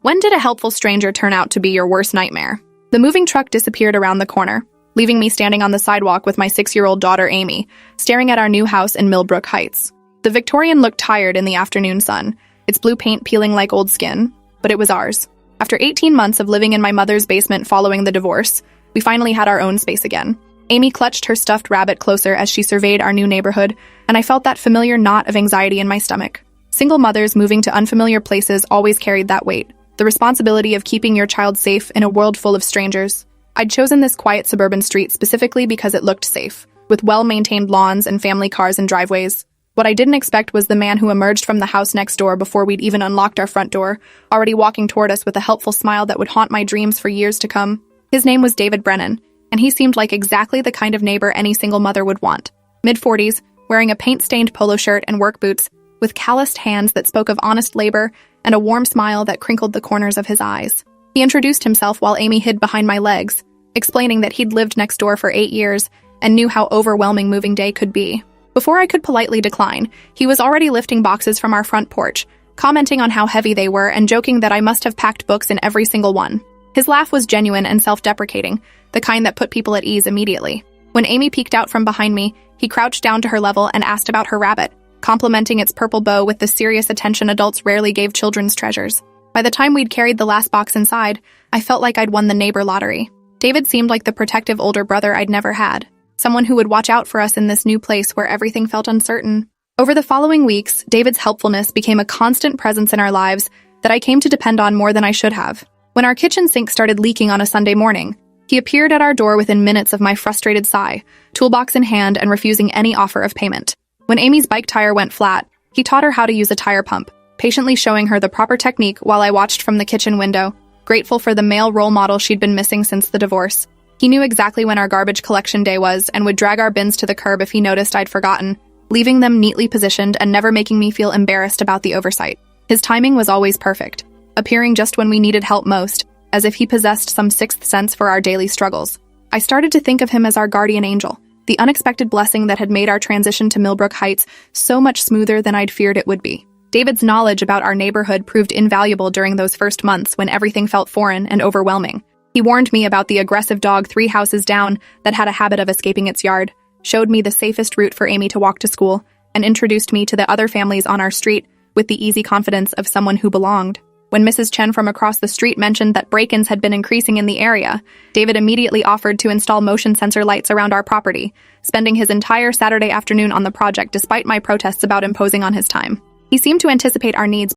When did a helpful stranger turn out to be your worst nightmare? The moving truck disappeared around the corner, leaving me standing on the sidewalk with my 6-year-old daughter Amy, staring at our new house in Millbrook Heights. The Victorian looked tired in the afternoon sun, its blue paint peeling like old skin, but it was ours. After 18 months of living in my mother's basement following the divorce, we finally had our own space again. Amy clutched her stuffed rabbit closer as she surveyed our new neighborhood, and I felt that familiar knot of anxiety in my stomach. Single mothers moving to unfamiliar places always carried that weight, the responsibility of keeping your child safe in a world full of strangers. I'd chosen this quiet suburban street specifically because it looked safe, with well-maintained lawns and family cars and driveways. What I didn't expect was the man who emerged from the house next door before we'd even unlocked our front door, already walking toward us with a helpful smile that would haunt my dreams for years to come. His name was David Brennan, and he seemed like exactly the kind of neighbor any single mother would want. Mid-40s, wearing a paint-stained polo shirt and work boots, with calloused hands that spoke of honest labor and a warm smile that crinkled the corners of his eyes. He introduced himself while Amy hid behind my legs, explaining that he'd lived next door for 8 years and knew how overwhelming moving day could be. Before I could politely decline, he was already lifting boxes from our front porch, commenting on how heavy they were and joking that I must have packed books in every single one. His laugh was genuine and self-deprecating, the kind that put people at ease immediately. When Amy peeked out from behind me, he crouched down to her level and asked about her rabbit, complimenting its purple bow with the serious attention adults rarely gave children's treasures. By the time we'd carried the last box inside, I felt like I'd won the neighbor lottery. David seemed like the protective older brother I'd never had, someone who would watch out for us in this new place where everything felt uncertain. Over the following weeks, David's helpfulness became a constant presence in our lives that I came to depend on more than I should have. When our kitchen sink started leaking on a Sunday morning, he appeared at our door within minutes of my frustrated sigh, toolbox in hand and refusing any offer of payment. When Amy's bike tire went flat, he taught her how to use a tire pump, patiently showing her the proper technique while I watched from the kitchen window, grateful for the male role model she'd been missing since the divorce. He knew exactly when our garbage collection day was and would drag our bins to the curb if he noticed I'd forgotten, leaving them neatly positioned and never making me feel embarrassed about the oversight. His timing was always perfect, appearing just when we needed help most, as if he possessed some sixth sense for our daily struggles. I started to think of him as our guardian angel, the unexpected blessing that had made our transition to Millbrook Heights so much smoother than I'd feared it would be. David's knowledge about our neighborhood proved invaluable during those first months when everything felt foreign and overwhelming. He warned me about the aggressive dog 3 houses down that had a habit of escaping its yard, showed me the safest route for Amy to walk to school, and introduced me to the other families on our street with the easy confidence of someone who belonged. When Mrs. Chen from across the street mentioned that break-ins had been increasing in the area, David immediately offered to install motion sensor lights around our property, spending his entire Saturday afternoon on the project despite my protests about imposing on his time. He seemed to anticipate our needs